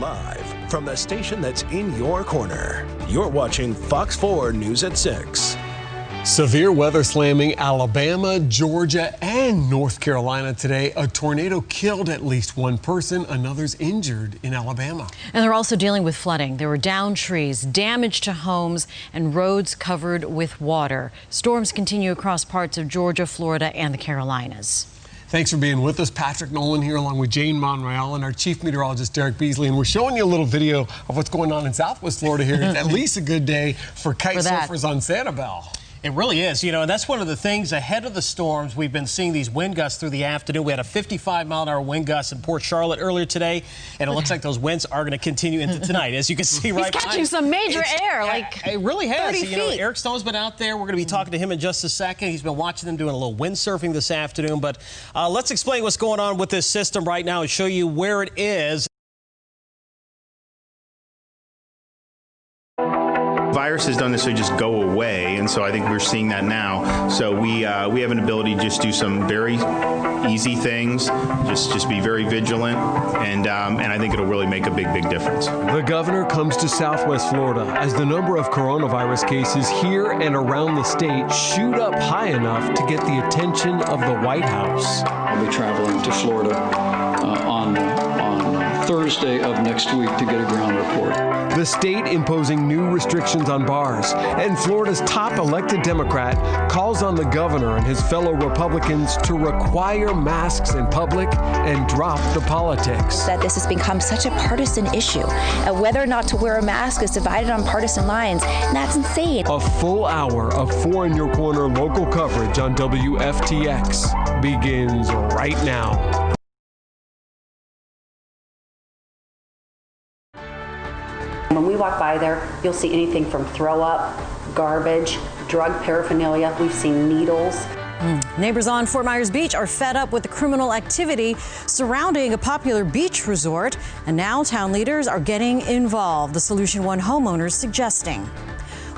Live from the station that's in your corner, you're watching Fox 4 News at 6. Severe weather slamming Alabama, Georgia, and North Carolina today. A tornado killed at least one person. Another's injured in Alabama. And they're also dealing with flooding. There were downed trees, damage to homes, and roads covered with water. Storms continue across parts of Georgia, Florida, and the Carolinas. Thanks for being with us. Patrick Nolan here along with Jane Monreal and our chief meteorologist Derek Beasley. And we're showing you a little video of what's going on in Southwest Florida here. It's at least a good day for kite surfers on Sanibel. It really is, you know, and that's one of the things ahead of the storms. We've been seeing these wind gusts through the afternoon. We had a 55-mile-an-hour wind gust in Port Charlotte earlier today, and it looks like those winds are going to continue into tonight, as you can see right behind. He's catching some major air, like it really has. 30 feet. You know, Eric Stone's been out there. We're going to be talking to him in just a second. He's been watching them doing a little windsurfing this afternoon. But let's explain what's going on with this system right now and show you where it is. Virus has done this to just go away, and so I think we're seeing that now. So we have an ability to just do some very easy things, just be very vigilant, and I think it'll really make a big difference. The governor comes to Southwest Florida as the number of coronavirus cases here and around the state shoot up high enough to get the attention of the White House. I'll be traveling to Florida on Thursday of next week to get a ground report. The state imposing new restrictions on bars, and Florida's top elected Democrat calls on the governor and his fellow Republicans to require masks in public and drop the politics. That this has become such a partisan issue. Whether or not to wear a mask is divided on partisan lines, and that's insane. A full hour of 4 in Your Corner local coverage on WFTX begins right now. When we walk by there, you'll see anything from throw up, garbage, drug paraphernalia. We've seen needles. Neighbors on Fort Myers Beach are fed up with the criminal activity surrounding a popular beach resort, and now town leaders are getting involved, the Solution One homeowners suggesting.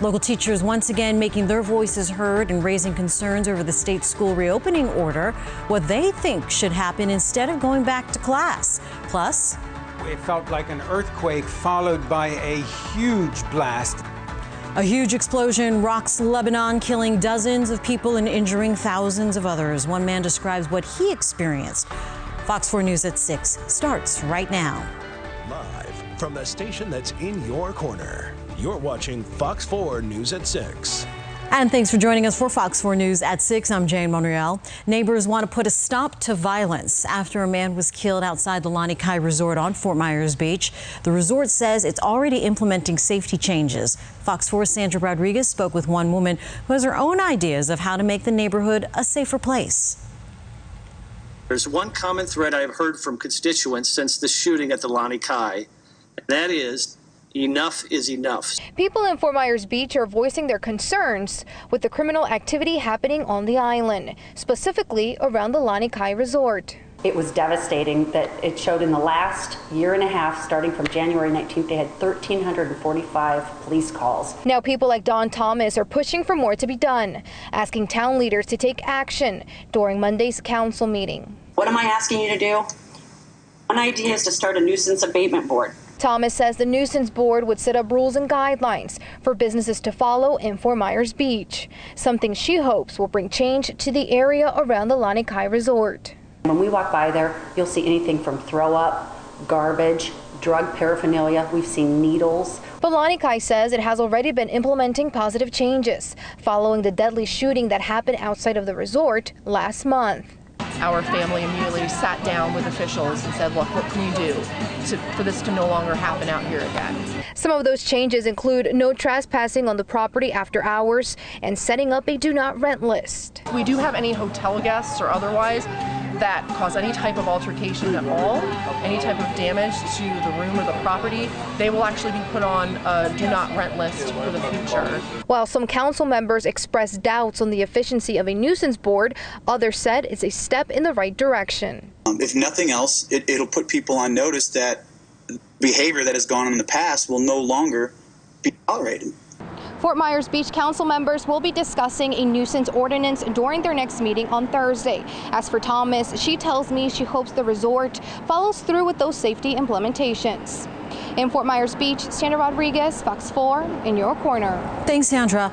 Local teachers once again making their voices heard and raising concerns over the state school reopening order, what they think should happen instead of going back to class. Plus, it felt like an earthquake followed by a huge blast. A huge explosion rocks Lebanon, killing dozens of people and injuring thousands of others. One man describes what he experienced. Fox 4 News at 6 starts right now. Live from the station that's in your corner, you're watching Fox 4 News at 6. And thanks for joining us for Fox 4 News at 6. I'm Jane Monreal. Neighbors want to put a stop to violence after a man was killed outside the Lani Kai Resort on Fort Myers Beach. The resort says it's already implementing safety changes. Fox 4's Sandra Rodriguez spoke with one woman who has her own ideas of how to make the neighborhood a safer place. There's one common thread I've heard from constituents since the shooting at the Lani Kai, and that is enough is enough. People in Fort Myers Beach are voicing their concerns with the criminal activity happening on the island, specifically around the Lani Kai Resort. It was devastating that it showed in the last year and a half, starting from January 19th, they had 1,345 police calls. Now people like Don Thomas are pushing for more to be done, asking town leaders to take action during Monday's council meeting. What am I asking you to do? One idea is to start a nuisance abatement board. Thomas says the nuisance board would set up rules and guidelines for businesses to follow in Fort Myers Beach, something she hopes will bring change to the area around the Lani Kai Resort. When we walk by there, you'll see anything from throw up, garbage, drug paraphernalia. We've seen needles. But Lani Kai says it has already been implementing positive changes following the deadly shooting that happened outside of the resort last month. Our family immediately sat down with officials and said, look, what can you do for this to no longer happen out here again? Some of those changes include no trespassing on the property after hours and setting up a do not rent list. We do have any hotel guests or otherwise that cause any type of altercation at all, any type of damage to the room or the property, they will actually be put on a do not rent list for the future. While some council members expressed doubts on the efficiency of a nuisance board, others said it's a step in the right direction. If nothing else, it'll put people on notice that behavior that has gone on in the past will no longer be tolerated. Fort Myers Beach Council members will be discussing a nuisance ordinance during their next meeting on Thursday. As for Thomas, she tells me she hopes the resort follows through with those safety implementations. In Fort Myers Beach, Sandra Rodriguez, Fox 4, in your corner. Thanks, Sandra.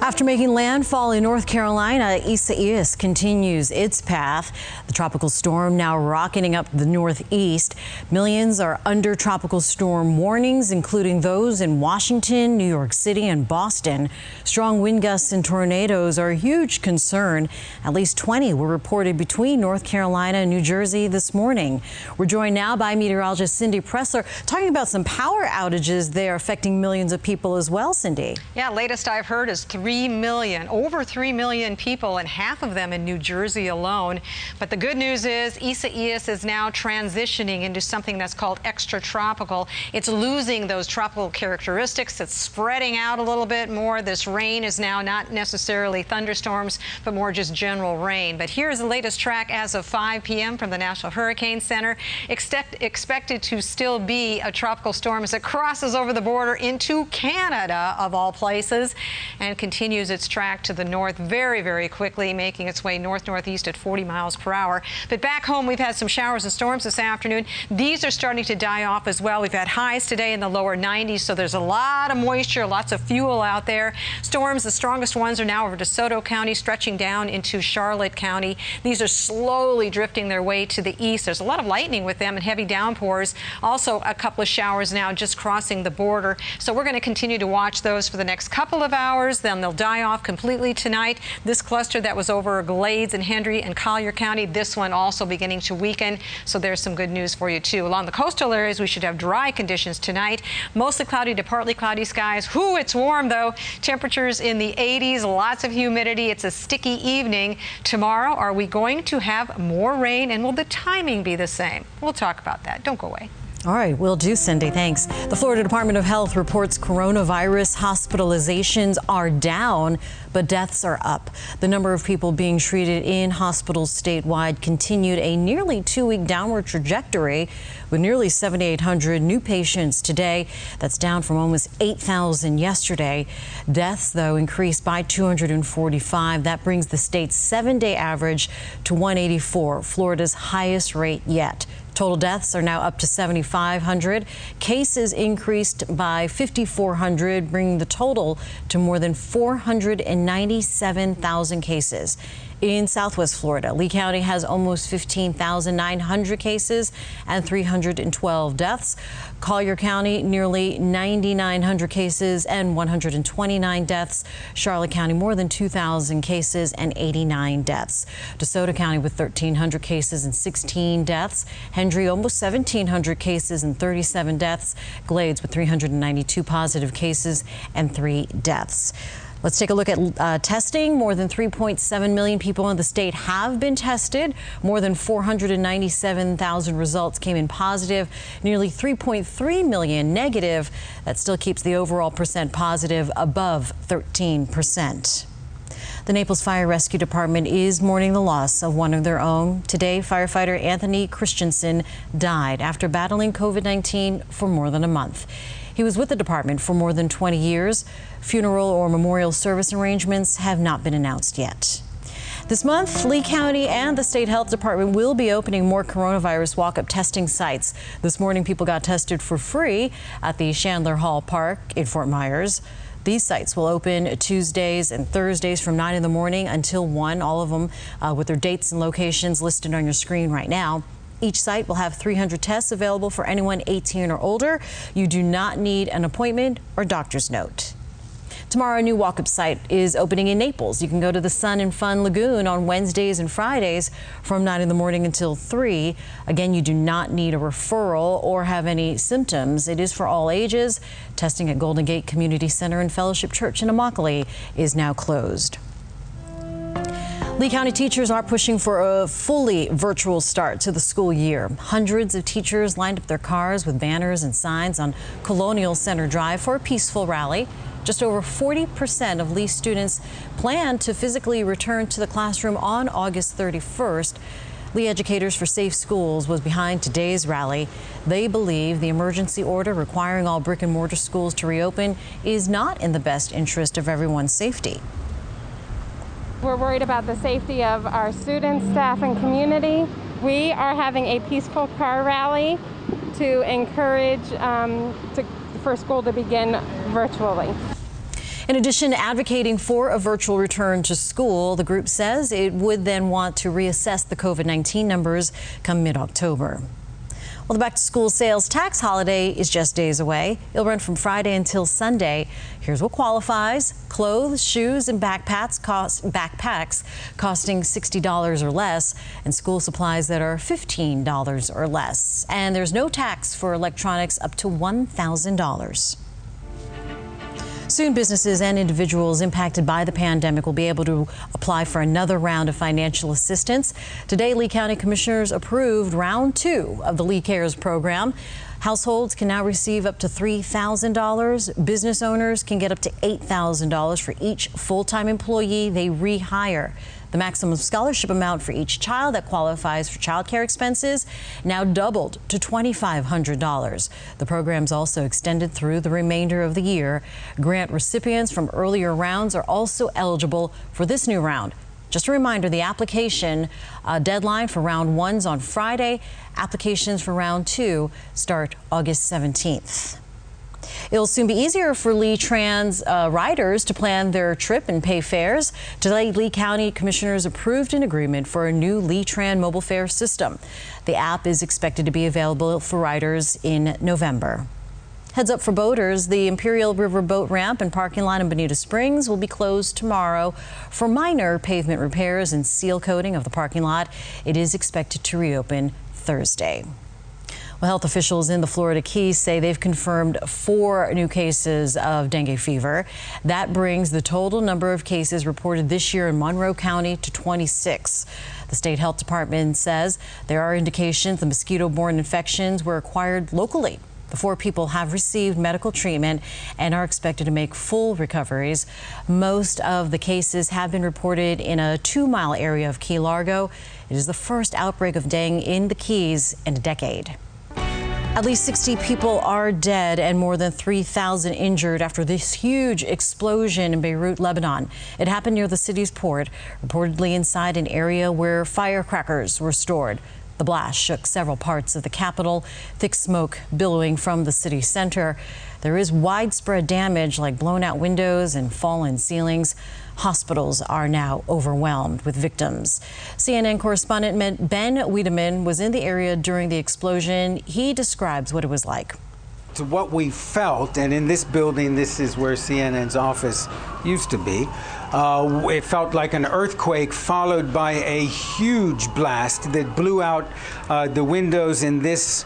After making landfall in North Carolina, Isaias continues its path. The tropical storm now rocketing up the northeast. Millions are under tropical storm warnings, including those in Washington, New York City, and Boston. Strong wind gusts and tornadoes are a huge concern. At least 20 were reported between North Carolina and New Jersey this morning. We're joined now by meteorologist Cindy Pressler, talking about some power outages there affecting millions of people as well, Cindy. Yeah, latest I've heard is over 3 million people, and half of them in New Jersey alone. But the good news is Isaias is now transitioning into something that's called extratropical. It's losing those tropical characteristics. It's spreading out a little bit more. This rain is now not necessarily thunderstorms, but more just general rain. But here's the latest track as of 5 p.m. from the National Hurricane Center. Expected to still be a tropical storm as it crosses over the border into Canada, of all places, and continues its track to the north very, very quickly, making its way north-northeast at 40 miles per hour. But back home, we've had some showers and storms this afternoon. These are starting to die off as well. We've had highs today in the lower 90s, so there's a lot of moisture, lots of fuel out there. Storms, the strongest ones are now over DeSoto County, stretching down into Charlotte County. These are slowly drifting their way to the east. There's a lot of lightning with them and heavy downpours. Also, a couple of showers now just crossing the border. So we're going to continue to watch those for the next couple of hours. Then they'll die off completely tonight. This cluster that was over Glades and Hendry and Collier County, this one also beginning to weaken. So there's some good news for you too. Along the coastal areas, we should have dry conditions tonight. Mostly cloudy to partly cloudy skies. It's warm though. Temperatures in the 80s, lots of humidity. It's a sticky evening. Tomorrow, are we going to have more rain, and will the timing be the same? We'll talk about that. Don't go away. All right, will do, Cindy. Thanks. The Florida Department of Health reports coronavirus hospitalizations are down, but deaths are up. The number of people being treated in hospitals statewide continued a nearly 2-week downward trajectory with nearly 7,800 new patients today. That's down from almost 8,000 yesterday. Deaths, though, increased by 245. That brings the state's 7-day average to 184, Florida's highest rate yet. Total deaths are now up to 7,500. Cases increased by 5,400, bringing the total to more than 497,000 cases. In Southwest Florida, Lee County has almost 15,900 cases and 312 deaths. Collier County, nearly 9,900 cases and 129 deaths. Charlotte County, more than 2,000 cases and 89 deaths. DeSoto County with 1,300 cases and 16 deaths. Hendry, almost 1,700 cases and 37 deaths. Glades with 392 positive cases and 3 deaths. Let's take a look at testing. More than 3.7 million people in the state have been tested. More than 497,000 results came in positive. Nearly 3.3 million negative. That still keeps the overall percent positive above 13%. The Naples Fire Rescue Department is mourning the loss of one of their own. Today, firefighter Anthony Christensen died after battling COVID-19 for more than a month. He was with the department for more than 20 years. Funeral or memorial service arrangements have not been announced yet. This month, Lee County and the State Health Department will be opening more coronavirus walk-up testing sites. This morning, people got tested for free at the Chandler Hall Park in Fort Myers. These sites will open Tuesdays and Thursdays from 9 in the morning until 1, all of them with their dates and locations listed on your screen right now. Each site will have 300 tests available for anyone 18 or older. You do not need an appointment or doctor's note. Tomorrow, a new walk-up site is opening in Naples. You can go to the Sun and Fun Lagoon on Wednesdays and Fridays from 9 in the morning until 3. Again, you do not need a referral or have any symptoms. It is for all ages. Testing at Golden Gate Community Center and Fellowship Church in Immokalee is now closed. Lee County teachers are pushing for a fully virtual start to the school year. Hundreds of teachers lined up their cars with banners and signs on Colonial Center Drive for a peaceful rally. Just over 40% of Lee students plan to physically return to the classroom on August 31st. Lee Educators for Safe Schools was behind today's rally. They believe the emergency order requiring all brick and mortar schools to reopen is not in the best interest of everyone's safety. We're worried about the safety of our students, staff, and community. We are having a peaceful car rally to encourage for school to begin virtually. In addition to advocating for a virtual return to school, the group says it would then want to reassess the COVID-19 numbers come mid-October. Well, the back-to-school sales tax holiday is just days away. It'll run from Friday until Sunday. Here's what qualifies: clothes, shoes, and backpacks costing $60 or less, and school supplies that are $15 or less. And there's no tax for electronics up to $1,000. Soon, businesses and individuals impacted by the pandemic will be able to apply for another round of financial assistance. Today, Lee County Commissioners approved round 2 of the Lee Cares program. Households can now receive up to $3,000. Business owners can get up to $8,000 for each full-time employee they rehire. The maximum scholarship amount for each child that qualifies for child care expenses now doubled to $2,500. The program's also extended through the remainder of the year. Grant recipients from earlier rounds are also eligible for this new round. Just a reminder, the application deadline for round 1's on Friday. Applications for round 2 start August 17th. It'll soon be easier for Lee Trans riders to plan their trip and pay fares. Today, Lee County Commissioners approved an agreement for a new Lee Tran mobile fare system. The app is expected to be available for riders in November. Heads up for boaters, the Imperial River boat ramp and parking lot in Bonita Springs will be closed tomorrow for minor pavement repairs and seal coating of the parking lot. It is expected to reopen Thursday. Well, health officials in the Florida Keys say they've confirmed 4 new cases of dengue fever. That brings the total number of cases reported this year in Monroe County to 26. The state health department says there are indications the mosquito-borne infections were acquired locally. The 4 people have received medical treatment and are expected to make full recoveries. Most of the cases have been reported in a 2-mile area of Key Largo. It is the first outbreak of dengue in the Keys in a decade. At least 60 people are dead and more than 3,000 injured after this huge explosion in Beirut, Lebanon. It happened near the city's port, reportedly inside an area where firecrackers were stored. The blast shook several parts of the capital, thick smoke billowing from the city center. There is widespread damage like blown out windows and fallen ceilings. Hospitals are now overwhelmed with victims. CNN correspondent Ben Wiedemann was in the area during the explosion. He describes what it was like. To what we felt, and in this building, this is where CNN's office used to be, it felt like an earthquake followed by a huge blast that blew out the windows in this,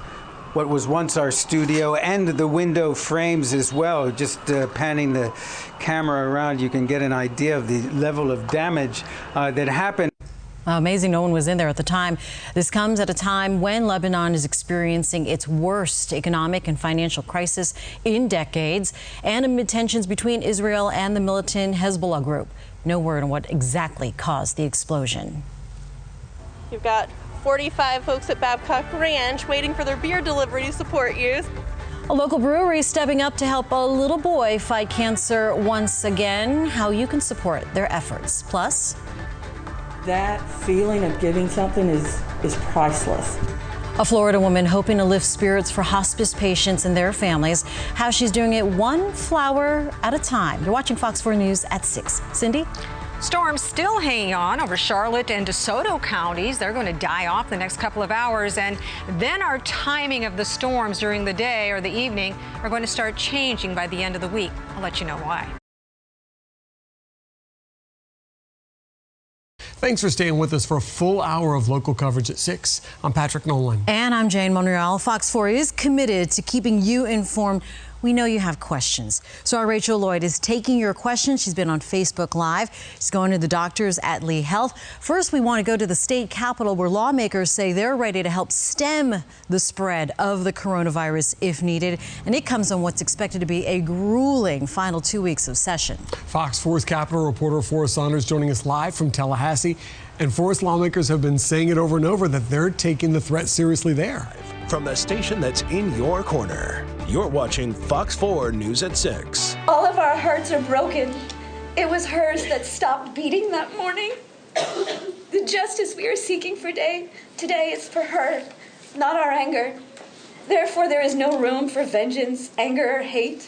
what was once our studio, and the window frames as well. Just panning the camera around, you can get an idea of the level of damage that happened. Amazing no one was in there at the time. This comes at a time when Lebanon is experiencing its worst economic and financial crisis in decades, and amid tensions between Israel and the militant Hezbollah group. No word on what exactly caused the explosion. You've got 45 folks at Babcock Ranch waiting for their beer delivery to support you. A local brewery stepping up to help a little boy fight cancer once again. How you can support their efforts. Plus, that feeling of giving something is priceless. A Florida woman hoping to lift spirits for hospice patients and their families. How she's doing it one flower at a time. You're watching Fox 4 News at 6. Cindy? Storms still hanging on over Charlotte and DeSoto counties. They're going to die off the next couple of hours, and then our timing of the storms during the day or the evening are going to start changing by the end of the week. I'll let you know why. Thanks for staying with us for a full hour of local coverage at 6. I'm Patrick Nolan. And I'm Jane Monreal. Fox 4 is committed to keeping you informed. We know you have questions. So our Rachel Lloyd is taking your questions. She's been on Facebook Live. She's going to the doctors at Lee Health. First, we want to go to the state capitol where lawmakers say they're ready to help stem the spread of the coronavirus if needed. And it comes on what's expected to be a grueling final 2 weeks of session. Fox 4's Capitol reporter Forrest Saunders joining us live from Tallahassee. And Forrest, lawmakers have been saying it over and over that they're taking the threat seriously there. From the station that's in your corner, you're watching Fox 4 News at 6. All of our hearts are broken. It was hers that stopped beating that morning. The justice we are seeking for today is for her, not our anger. Therefore, there is no room for vengeance, anger, or hate.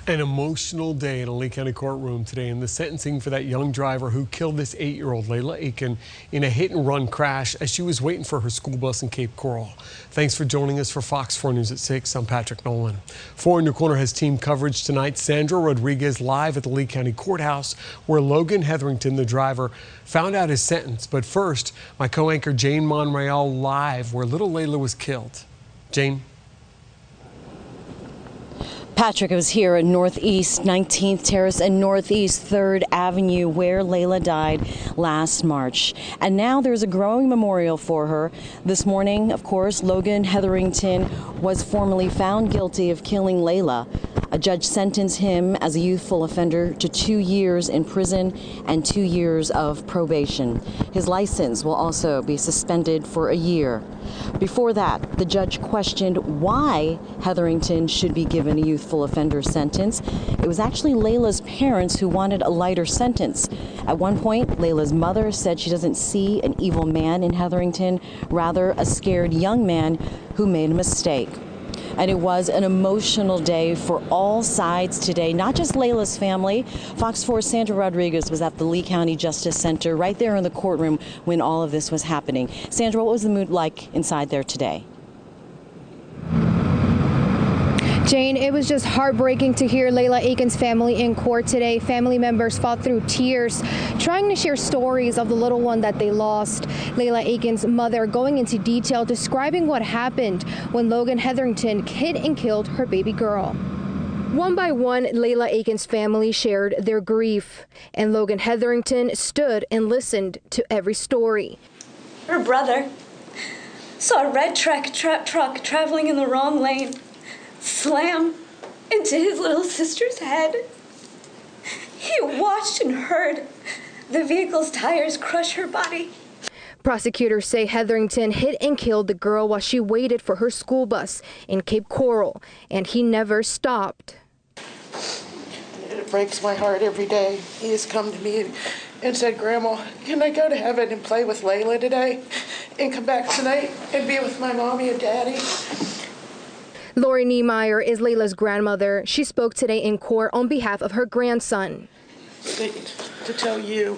An emotional day in a Lee County courtroom today in the sentencing for that young driver who killed this 8-year-old Layla Aiken in a hit-and-run crash as she was waiting for her school bus in Cape Coral. Thanks for joining us for Fox 4 News at 6. I'm Patrick Nolan. 4 in Your Corner has team coverage tonight. Sandra Rodriguez live at the Lee County Courthouse where Logan Hetherington, the driver, found out his sentence. But first, my co-anchor Jane Monreal live where little Layla was killed. Jane? Patrick, I was here at Northeast 19th Terrace and Northeast 3rd Avenue where Layla died last March. And now there's a growing memorial for her. This morning, of course, Logan Hetherington was formally found guilty of killing Layla. A judge sentenced him as a youthful offender to 2 years in prison and 2 years of probation. His license will also be suspended for a year. Before that, the judge questioned why Hetherington should be given a youthful offender sentence. It was actually Layla's parents who wanted a lighter sentence. At one point, Layla's mother said she doesn't see an evil man in Hetherington, rather a scared young man who made a mistake. And it was an emotional day for all sides today, not just Layla's family. Fox 4's Sandra Rodriguez was at the Lee County Justice Center right there in the courtroom when all of this was happening. Sandra, what was the mood like inside there today? Jane, it was just heartbreaking to hear Layla Aiken's family in court today. Family members fought through tears, trying to share stories of the little one that they lost. Layla Aiken's mother going into detail, describing what happened when Logan Hetherington hit and killed her baby girl. One by one, Layla Aiken's family shared their grief, and Logan Hetherington stood and listened to every story. Her brother saw a red truck traveling in the wrong lane slam into his little sister's head. He watched and heard the vehicle's tires crush her body. Prosecutors say Hetherington hit and killed the girl while she waited for her school bus in Cape Coral, and he never stopped. It breaks my heart every day. He has come to me and said, "Grandma, can I go to heaven and play with Layla today and come back tonight and be with my mommy and daddy?" Lori Niemeyer is Layla's grandmother. She spoke today in court on behalf of her grandson. To tell you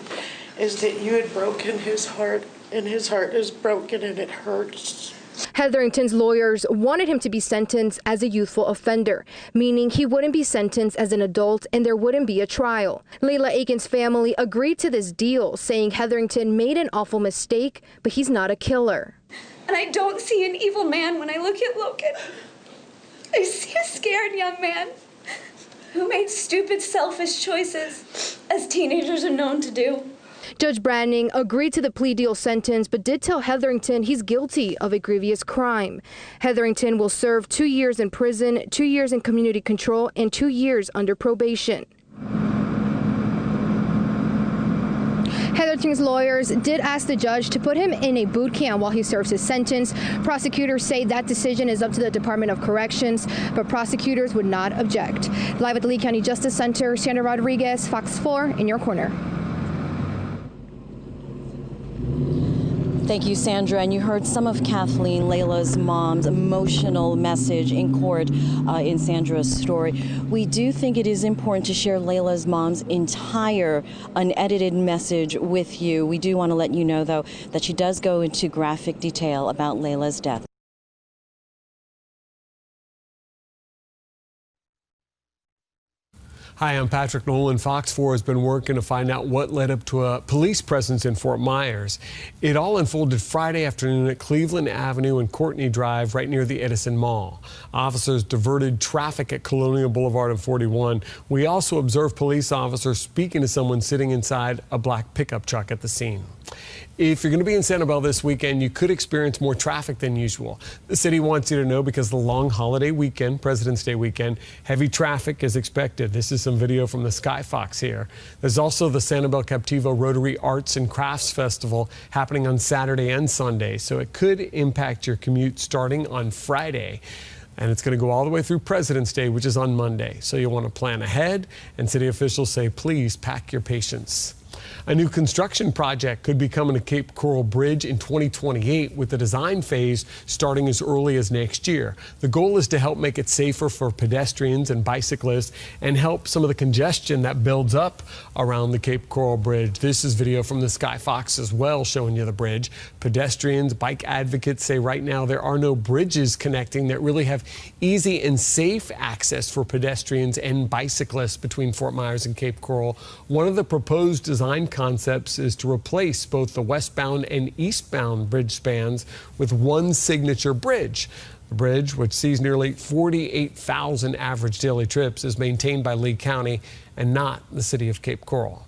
is that you had broken his heart, and his heart is broken and it hurts. Hetherington's lawyers wanted him to be sentenced as a youthful offender, meaning he wouldn't be sentenced as an adult and there wouldn't be a trial. Layla Aiken's family agreed to this deal, saying Hetherington made an awful mistake, but he's not a killer. And I don't see an evil man when I look at Logan. I see a scared young man who made stupid, selfish choices, as teenagers are known to do. Judge Branning agreed to the plea deal sentence, but did tell Hetherington he's guilty of a grievous crime. Hetherington will serve 2 years in prison, 2 years in community control, and 2 years under probation. Hetherington's lawyers did ask the judge to put him in a boot camp while he serves his sentence. Prosecutors say that decision is up to the Department of Corrections, but prosecutors would not object. Live at the Lee County Justice Center, Sandra Rodriguez, Fox 4, in your corner. Thank you, Sandra. And you heard some of Kathleen, Layla's mom's emotional message in court in Sandra's story. We do think it is important to share Layla's mom's entire unedited message with you. We do want to let you know, though, that she does go into graphic detail about Layla's death. Hi, I'm Patrick Nolan. Fox 4 has been working to find out what led up to a police presence in Fort Myers. It all unfolded Friday afternoon at Cleveland Avenue and Courtney Drive right near the Edison Mall. Officers diverted traffic at Colonial Boulevard and 41. We also observed police officers speaking to someone sitting inside a black pickup truck at the scene. If you're going to be in Sanibel this weekend, you could experience more traffic than usual. The city wants you to know because the long holiday weekend, President's Day weekend, heavy traffic is expected. This is some video from the Sky Fox here. There's also the Sanibel Captivo Rotary Arts and Crafts Festival happening on Saturday and Sunday, so it could impact your commute starting on Friday. And it's going to go all the way through President's Day, which is on Monday. So you'll want to plan ahead, and city officials say, please pack your patience. A new construction project could be coming to Cape Coral Bridge in 2028, with the design phase starting as early as next year. The goal is to help make it safer for pedestrians and bicyclists and help some of the congestion that builds up around the Cape Coral Bridge. This is video from the Sky Fox as well, showing you the bridge. Pedestrians, bike advocates say right now there are no bridges connecting that really have easy and safe access for pedestrians and bicyclists between Fort Myers and Cape Coral. One of the proposed design concepts is to replace both the westbound and eastbound bridge spans with one signature bridge. The bridge, which sees nearly 48,000 average daily trips, is maintained by Lee County and not the city of Cape Coral.